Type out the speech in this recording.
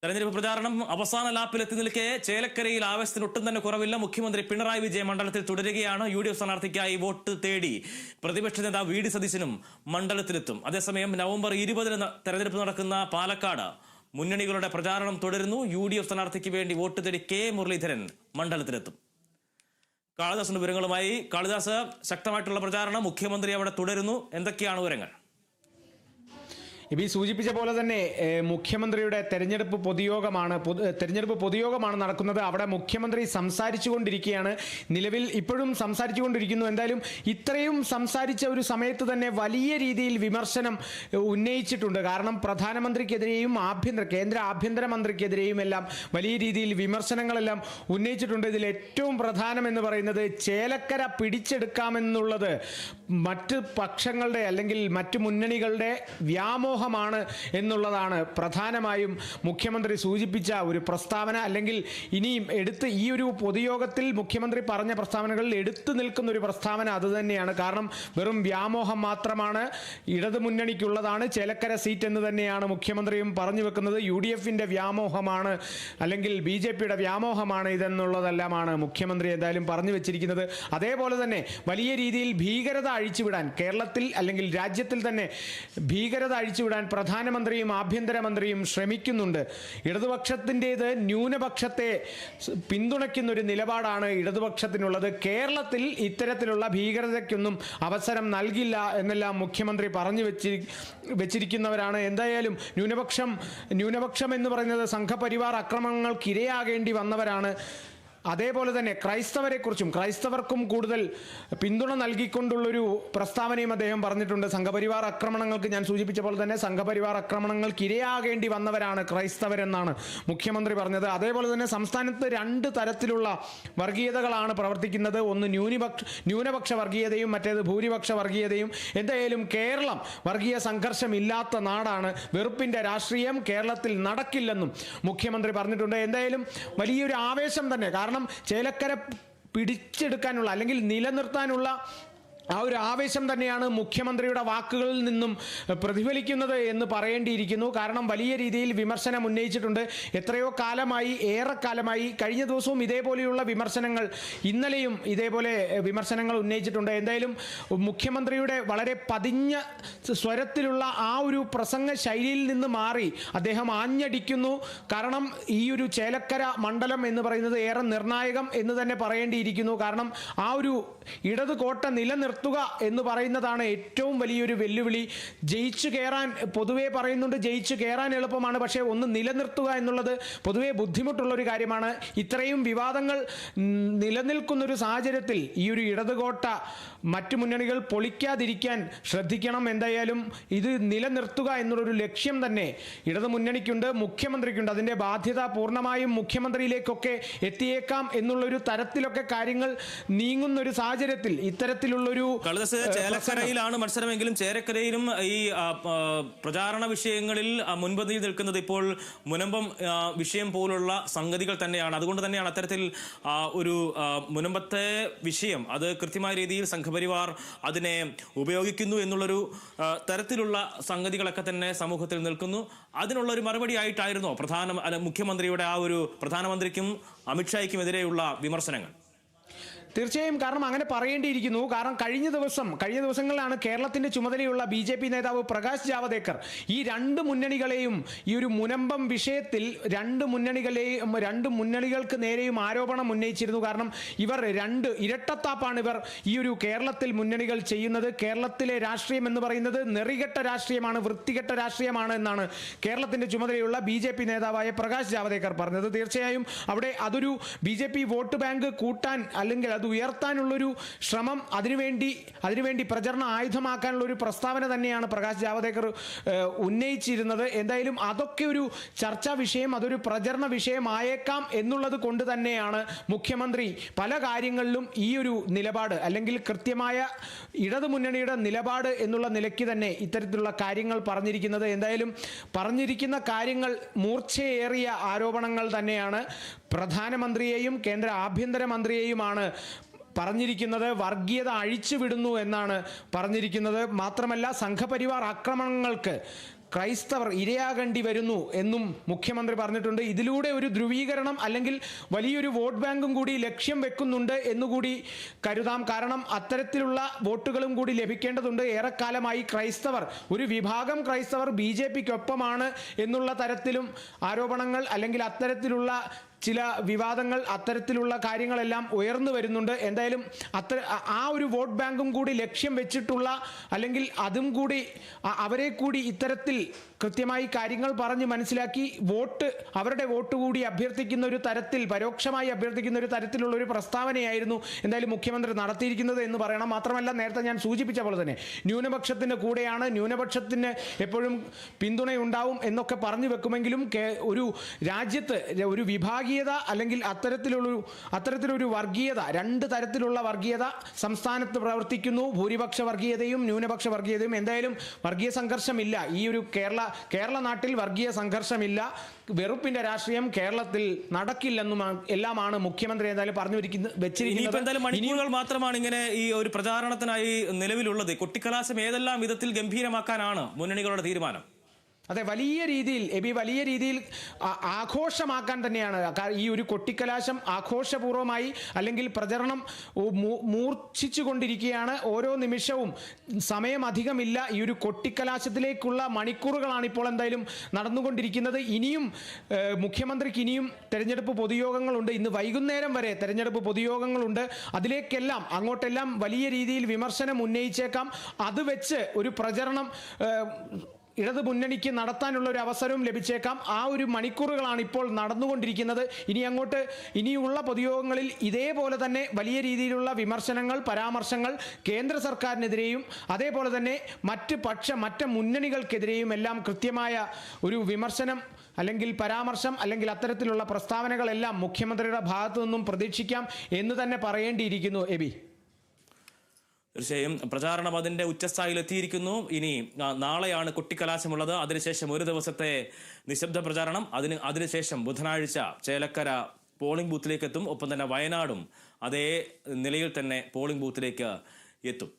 തെരഞ്ഞെടുപ്പ് പ്രചാരണം അവസാന ലാപ്പിലെത്തി നിൽക്കെ ചേലക്കരയിൽ ആവേശത്തിന് ഒട്ടും തന്നെ കുറവില്ല. മുഖ്യമന്ത്രി പിണറായി വിജയൻ മണ്ഡലത്തിൽ തുടരുകയാണ്. UDF സ്ഥാനാർത്ഥിക്കായി വോട്ട് തേടി പ്രതിപക്ഷ നേതാവ് VD സതീശനും മണ്ഡലത്തിലെത്തും. അതേസമയം നവംബർ 20 തെരഞ്ഞെടുപ്പ് നടക്കുന്ന പാലക്കാട് മുന്നണികളുടെ പ്രചാരണം തുടരുന്നു. UDF സ്ഥാനാർത്ഥിക്ക് വേണ്ടി വോട്ട് തേടി K മുരളീധരൻ മണ്ഡലത്തിലെത്തും. കാളിദാസിന്റെ വിവരങ്ങളുമായി. കാളിദാസ്, ശക്തമായിട്ടുള്ള പ്രചാരണം, മുഖ്യമന്ത്രി അവിടെ തുടരുന്നു, എന്തൊക്കെയാണ് വിവരങ്ങൾ? സൂചിപ്പിച്ച പോലെ തന്നെ മുഖ്യമന്ത്രിയുടെ തെരഞ്ഞെടുപ്പ് പൊതുയോഗമാണ് നടക്കുന്നത്. അവിടെ മുഖ്യമന്ത്രി സംസാരിച്ചു കൊണ്ടിരിക്കുകയാണ്. നിലവിൽ ഇപ്പോഴും സംസാരിച്ചു കൊണ്ടിരിക്കുന്നു. എന്തായാലും ഇത്രയും സംസാരിച്ച ഒരു സമയത്ത് തന്നെ വലിയ രീതിയിൽ വിമർശനം ഉന്നയിച്ചിട്ടുണ്ട്. കാരണം പ്രധാനമന്ത്രിക്കെതിരെയും കേന്ദ്ര ആഭ്യന്തരമന്ത്രിക്കെതിരെയും എല്ലാം വലിയ രീതിയിൽ വിമർശനങ്ങളെല്ലാം ഉന്നയിച്ചിട്ടുണ്ട്. ഇതിൽ ഏറ്റവും പ്രധാനം എന്ന് പറയുന്നത് ചേലക്കര പിടിച്ചെടുക്കാമെന്നുള്ളത് മറ്റ് പക്ഷങ്ങളുടെ അല്ലെങ്കിൽ മറ്റു മുന്നണികളുടെ വ്യാമോഹമാണ് എന്നുള്ളതാണ് പ്രധാനമായും മുഖ്യമന്ത്രി സൂചിപ്പിച്ച ഒരു പ്രസ്താവന. അല്ലെങ്കിൽ ഇനിയും ഈ ഒരു പൊതുയോഗത്തിൽ മുഖ്യമന്ത്രി പറഞ്ഞ പ്രസ്താവനകളിൽ എടുത്തു നിൽക്കുന്ന ഒരു പ്രസ്താവന അതുതന്നെയാണ്. കാരണം വെറും വ്യാമോഹം മാത്രമാണ്, ഇടതു മുന്നണിക്കുള്ളതാണ് ചേലക്കര സീറ്റ് എന്ന് തന്നെയാണ് മുഖ്യമന്ത്രിയും പറഞ്ഞു വെക്കുന്നത്. UDFന്റെ വ്യാമോഹമാണ് അല്ലെങ്കിൽ BJPയുടെ വ്യാമോഹമാണ് ഇതെന്നുള്ളതെല്ലാമാണ് മുഖ്യമന്ത്രി എന്തായാലും പറഞ്ഞു വെച്ചിരിക്കുന്നത്. അതേപോലെ തന്നെ വലിയ രീതിയിൽ ഭീകരത അഴിച്ചുവിടാൻ കേരളത്തിൽ അല്ലെങ്കിൽ രാജ്യത്തിൽ തന്നെ ഭീകരത അഴിച്ചുവിടാൻ പ്രധാനമന്ത്രിയും ആഭ്യന്തരമന്ത്രിയും ശ്രമിക്കുന്നുണ്ട്. ഇടതുപക്ഷത്തിൻ്റേത് ന്യൂനപക്ഷത്തെ പിന്തുണയ്ക്കുന്ന ഒരു നിലപാടാണ് ഇടതുപക്ഷത്തിനുള്ളത്. കേരളത്തിൽ ഇത്തരത്തിലുള്ള ഭീകരതയ്ക്കൊന്നും അവസരം നൽകില്ല എന്നെല്ലാം മുഖ്യമന്ത്രി പറഞ്ഞു വെച്ചിരിക്കുന്നവരാണ്. എന്തായാലും ന്യൂനപക്ഷം എന്ന് പറയുന്നത് സംഘപരിവാർ ആക്രമണങ്ങൾക്ക് ഇരയാകേണ്ടി വന്നവരാണ്. അതേപോലെ തന്നെ ക്രൈസ്തവർക്കും കൂടുതൽ പിന്തുണ നൽകിക്കൊണ്ടുള്ളൊരു പ്രസ്താവനയും അദ്ദേഹം പറഞ്ഞിട്ടുണ്ട്. സംഘപരിവാർ ആക്രമണങ്ങൾക്ക്, ഞാൻ സൂചിപ്പിച്ച പോലെ തന്നെ സംഘപരിവാർ ആക്രമണങ്ങൾക്ക് ഇരയാകേണ്ടി വന്നവരാണ് ക്രൈസ്തവരെന്നാണ് മുഖ്യമന്ത്രി പറഞ്ഞത്. അതേപോലെ തന്നെ സംസ്ഥാനത്ത് 2 തരത്തിലുള്ള വർഗീയതകളാണ് പ്രവർത്തിക്കുന്നത്. ഒന്ന് ന്യൂനപക്ഷ വർഗീയതയും മറ്റേത് ഭൂരിപക്ഷ വർഗീയതയും. എന്തായാലും കേരളം വർഗീയ സംഘർഷമില്ലാത്ത നാടാണ്. വെറുപ്പിൻ്റെ രാഷ്ട്രീയം കേരളത്തിൽ നടക്കില്ലെന്നും മുഖ്യമന്ത്രി പറഞ്ഞിട്ടുണ്ട്. എന്തായാലും വലിയൊരു ആവേശം തന്നെ. കാരണം ചേലക്കര പിടിച്ചെടുക്കാനുള്ള അല്ലെങ്കിൽ നിലനിർത്താനുള്ള ആ ഒരു ആവേശം തന്നെയാണ് മുഖ്യമന്ത്രിയുടെ വാക്കുകളിൽ നിന്നും പ്രതിഫലിക്കുന്നത് എന്ന് പറയേണ്ടിയിരിക്കുന്നു. കാരണം വലിയ രീതിയിൽ വിമർശനം ഉന്നയിച്ചിട്ടുണ്ട്. ഏറെക്കാലമായി കഴിഞ്ഞ ദിവസവും ഇതേപോലെയുള്ള വിമർശനങ്ങൾ, ഇന്നലെയും ഇതേപോലെ വിമർശനങ്ങൾ ഉന്നയിച്ചിട്ടുണ്ട്. എന്തായാലും മുഖ്യമന്ത്രിയുടെ വളരെ പതിഞ്ഞ സ്വരത്തിലുള്ള ആ ഒരു പ്രസംഗ ശൈലിയിൽ നിന്ന് മാറി അദ്ദേഹം ആഞ്ഞടിക്കുന്നു. കാരണം ഈ ഒരു ചേലക്കര മണ്ഡലം എന്ന് പറയുന്നത് ഏറെ നിർണായകം എന്ന് തന്നെ പറയേണ്ടിയിരിക്കുന്നു. കാരണം ആ ഒരു ഇടത് കോട്ട നിലനിർത്തുക എന്ന് പറയുന്നതാണ് ഏറ്റവും വലിയൊരു വെല്ലുവിളി. ജയിച്ചു കയറാൻ പൊതുവെ പറയുന്നുണ്ട്, ജയിച്ചു കയറാൻ എളുപ്പമാണ്, പക്ഷേ ഒന്ന് നിലനിർത്തുക എന്നുള്ളത് പൊതുവെ ബുദ്ധിമുട്ടുള്ളൊരു കാര്യമാണ്. ഇത്രയും വിവാദങ്ങൾ നിലനിൽക്കുന്നൊരു സാഹചര്യത്തിൽ ഈ ഒരു ഇടതുകോട്ട മറ്റു മുന്നണികൾ പൊളിക്കാതിരിക്കാൻ ശ്രദ്ധിക്കണം. എന്തായാലും ഇത് നിലനിർത്തുക എന്നുള്ളൊരു ലക്ഷ്യം തന്നെ ഇടതു മുന്നണിക്കുണ്ട്, മുഖ്യമന്ത്രിക്കുണ്ട്. അതിൻ്റെ ബാധ്യത പൂർണ്ണമായും മുഖ്യമന്ത്രിയിലേക്കൊക്കെ എത്തിയേക്കാം എന്നുള്ളൊരു തരത്തിലൊക്കെ കാര്യങ്ങൾ നീങ്ങുന്ന ഒരു സാഹചര്യത്തിൽ ഇത്തരത്തിലുള്ളൊരു ചേലക്കരയിലാണ് മത്സരമെങ്കിലും ചേലക്കരയിലും ഈ പ്രചാരണ വിഷയങ്ങളിൽ മുൻപന്തിയിൽ നിൽക്കുന്നത് ഇപ്പോൾ മുനമ്പം വിഷയം പോലുള്ള സംഗതികൾ തന്നെയാണ്. അതുകൊണ്ട് തന്നെയാണ് അത്തരത്തിൽ ഒരു മുനമ്പത്തെ വിഷയം അത് കൃത്യമായ രീതിയിൽ സംഘപരിവാർ അതിനെ ഉപയോഗിക്കുന്നു എന്നുള്ളൊരു തരത്തിലുള്ള സംഗതികളൊക്കെ തന്നെ സമൂഹത്തിൽ നിൽക്കുന്നു. അതിനുള്ളൊരു മറുപടി ആയിട്ടായിരുന്നോ മുഖ്യമന്ത്രിയുടെ ആ ഒരു പ്രധാനമന്ത്രിക്കും അമിത്ഷായ്ക്കുമെതിരെയുള്ള വിമർശനങ്ങൾ? തീർച്ചയായും. കാരണം അങ്ങനെ പറയേണ്ടിയിരിക്കുന്നു. കാരണം കഴിഞ്ഞ ദിവസങ്ങളിലാണ് കേരളത്തിന്റെ ചുമതലയുള്ള BJP നേതാവ് പ്രകാശ് ജാവദേക്കർ ഈ 2 മുന്നണികളെയും ഈ ഒരു മുനമ്പം വിഷയത്തിൽ 2 മുന്നണികൾക്ക് നേരെയും ആരോപണം ഉന്നയിച്ചിരുന്നു. കാരണം ഇവർ ഇരട്ടത്താപ്പാണ് ഈ ഒരു കേരളത്തിൽ മുന്നണികൾ ചെയ്യുന്നത്. കേരളത്തിലെ രാഷ്ട്രീയം എന്ന് പറയുന്നത് നെറികെട്ട രാഷ്ട്രീയമാണ്, വൃത്തികെട്ട രാഷ്ട്രീയമാണ് എന്നാണ് കേരളത്തിന്റെ ചുമതലയുള്ള BJP നേതാവായ പ്രകാശ് ജാവദേക്കർ പറഞ്ഞത്. തീർച്ചയായും അവിടെ അതൊരു BJP വോട്ട് ബാങ്ക് കൂട്ടാൻ അല്ലെങ്കിൽ അത് ഉയർത്താനുള്ളൊരു ശ്രമം, അതിനുവേണ്ടി പ്രചരണ ആയുധമാക്കാനുള്ളൊരു പ്രസ്താവന തന്നെയാണ് പ്രകാശ് ജാവദേക്കർ ഉന്നയിച്ചിരുന്നത്. എന്തായാലും അതൊക്കെ ഒരു ചർച്ചാ വിഷയം, അതൊരു പ്രചരണ വിഷയമായേക്കാം എന്നുള്ളത് കൊണ്ട് തന്നെയാണ് മുഖ്യമന്ത്രി പല കാര്യങ്ങളിലും ഈ ഒരു നിലപാട് അല്ലെങ്കിൽ കൃത്യമായ ഇടതുമുന്നണിയുടെ നിലപാട് എന്നുള്ള നിലയ്ക്ക് തന്നെ ഇത്തരത്തിലുള്ള കാര്യങ്ങൾ പറഞ്ഞിരിക്കുന്നത്. എന്തായാലും പറഞ്ഞിരിക്കുന്ന കാര്യങ്ങൾ മൂർച്ചയേറിയ ആരോപണങ്ങൾ തന്നെയാണ്. പ്രധാനമന്ത്രിയെയും കേന്ദ്ര ആഭ്യന്തരമന്ത്രിയെയുമാണ് പറഞ്ഞിരിക്കുന്നത്. വർഗീയത അഴിച്ചുവിടുന്നു എന്നാണ് പറഞ്ഞിരിക്കുന്നത്. മാത്രമല്ല സംഘപരിവാർ ആക്രമണങ്ങൾക്ക് ക്രൈസ്തവർ ഇരയാകേണ്ടി വരുന്നു എന്നും മുഖ്യമന്ത്രി പറഞ്ഞിട്ടുണ്ട്. ഇതിലൂടെ ഒരു ധ്രുവീകരണം അല്ലെങ്കിൽ വലിയൊരു വോട്ട് ബാങ്കും കൂടി ലക്ഷ്യം വെക്കുന്നുണ്ട് എന്നുകൂടി കരുതാം. കാരണം അത്തരത്തിലുള്ള വോട്ടുകളും കൂടി ലഭിക്കേണ്ടതുണ്ട്. ഏറെക്കാലമായി ക്രൈസ്തവർ, ഒരു വിഭാഗം ക്രൈസ്തവർ BJPക്കൊപ്പമാണ് എന്നുള്ള തരത്തിലും ആരോപണങ്ങൾ അല്ലെങ്കിൽ അത്തരത്തിലുള്ള ചില വിവാദങ്ങൾ, അത്തരത്തിലുള്ള കാര്യങ്ങളെല്ലാം ഉയർന്നു വരുന്നുണ്ട്. എന്തായാലും ആ ഒരു വോട്ട് ബാങ്കും കൂടി ലക്ഷ്യം വെച്ചിട്ടുള്ള അല്ലെങ്കിൽ അതും കൂടി അവരെ കൂടി ഇത്തരത്തിൽ കൃത്യമായി കാര്യങ്ങൾ പറഞ്ഞ് മനസ്സിലാക്കി അവരുടെ വോട്ട് കൂടി അഭ്യർത്ഥിക്കുന്ന ഒരു തരത്തിൽ, പരോക്ഷമായി അഭ്യർത്ഥിക്കുന്ന ഒരു തരത്തിലുള്ള ഒരു പ്രസ്താവനയായിരുന്നു എന്തായാലും മുഖ്യമന്ത്രി നടത്തിയിരിക്കുന്നത് എന്ന് പറയണം. മാത്രമല്ല, നേരത്തെ ഞാൻ സൂചിപ്പിച്ച പോലെ തന്നെ ന്യൂനപക്ഷത്തിൻ്റെ കൂടെയാണ്, ന്യൂനപക്ഷത്തിന് എപ്പോഴും പിന്തുണയുണ്ടാവും എന്നൊക്കെ പറഞ്ഞു വെക്കുമെങ്കിലും ഒരു രാജ്യത്ത് ഒരു വിഭാഗീയത അല്ലെങ്കിൽ അത്തരത്തിലൊരു വർഗീയത, രണ്ട് തരത്തിലുള്ള വർഗീയത സംസ്ഥാനത്ത് പ്രവർത്തിക്കുന്നു. ഭൂരിപക്ഷ വർഗീയതയും ന്യൂനപക്ഷ വർഗീയതയും. എന്തായാലും വർഗീയ സംഘർഷമില്ല. ഈ ഒരു കേരള നാട്ടിൽ വർഗീയ സംഘർഷമില്ല. വെറുപ്പിന്റെ രാഷ്ട്രീയം കേരളത്തിൽ നടക്കില്ലെന്നും എല്ലാമാണ് മുഖ്യമന്ത്രി എന്തായാലും പറഞ്ഞു വെച്ചിരിക്കുന്നത്. മണിക്കൂറുകൾ മാത്രമാണ് ഇങ്ങനെ ഈ ഒരു പ്രചാരണത്തിനായി നിലവിലുള്ളത്. കൊട്ടിക്കലാശം ഏതെല്ലാം വിധത്തിൽ ഗംഭീരമാക്കാനാണ് മുന്നണികളുടെ തീരുമാനം? അതെ, വലിയ രീതിയിൽ ആഘോഷമാക്കാൻ തന്നെയാണ് ഈ ഒരു കൊട്ടിക്കലാശം ആഘോഷപൂർവ്വമായി അല്ലെങ്കിൽ പ്രചരണം മൂർച്ഛിച്ചു കൊണ്ടിരിക്കുകയാണ്. ഓരോ നിമിഷവും സമയം അധികമില്ല. ഈ ഒരു കൊട്ടിക്കലാശത്തിലേക്കുള്ള മണിക്കൂറുകളാണ് ഇപ്പോൾ എന്തായാലും നടന്നുകൊണ്ടിരിക്കുന്നത്. ഇനിയും മുഖ്യമന്ത്രിക്ക് ഇനിയും തെരഞ്ഞെടുപ്പ് പൊതുയോഗങ്ങളുണ്ട്. ഇന്ന് വൈകുന്നേരം വരെ തെരഞ്ഞെടുപ്പ് പൊതുയോഗങ്ങളുണ്ട്. അതിലേക്കെല്ലാം അങ്ങോട്ടെല്ലാം വലിയ രീതിയിൽ വിമർശനം ഉന്നയിച്ചേക്കാം. അത് വെച്ച് ഒരു പ്രചരണം ഇടതു മുന്നണിക്ക് നടത്താനുള്ള ഒരു അവസരവും ലഭിച്ചേക്കാം. ആ ഒരു മണിക്കൂറുകളാണ് ഇപ്പോൾ നടന്നുകൊണ്ടിരിക്കുന്നത്. ഇനിയുള്ള പൊതുയോഗങ്ങളിൽ ഇതേപോലെ തന്നെ വലിയ രീതിയിലുള്ള വിമർശനങ്ങൾ, പരാമർശങ്ങൾ കേന്ദ്ര സർക്കാരിനെതിരെയും അതേപോലെ തന്നെ മറ്റ് മുന്നണികൾക്കെതിരെയും എല്ലാം കൃത്യമായ ഒരു വിമർശനം അല്ലെങ്കിൽ പരാമർശം അല്ലെങ്കിൽ അത്തരത്തിലുള്ള പ്രസ്താവനകളെല്ലാം മുഖ്യമന്ത്രിയുടെ ഭാഗത്തു നിന്നും പ്രതീക്ഷിക്കാം എന്ന് തന്നെ പറയേണ്ടിയിരിക്കുന്നു. എബി, തീർച്ചയായും പ്രചാരണം അതിന്റെ ഉച്ചസ്ഥായിയിൽ എത്തിയിരിക്കുന്നു. ഇനി നാളെയാണ് കൊട്ടിക്കലാശമുള്ളത്. അതിനുശേഷം ഒരു ദിവസത്തെ നിശബ്ദ പ്രചാരണം. അതിനുശേഷം ബുധനാഴ്ച ചേലക്കര പോളിംഗ് ബൂത്തിലേക്ക് എത്തും. ഒപ്പം തന്നെ വയനാടും അതേ നിലയിൽ തന്നെ പോളിംഗ് ബൂത്തിലേക്ക് എത്തും.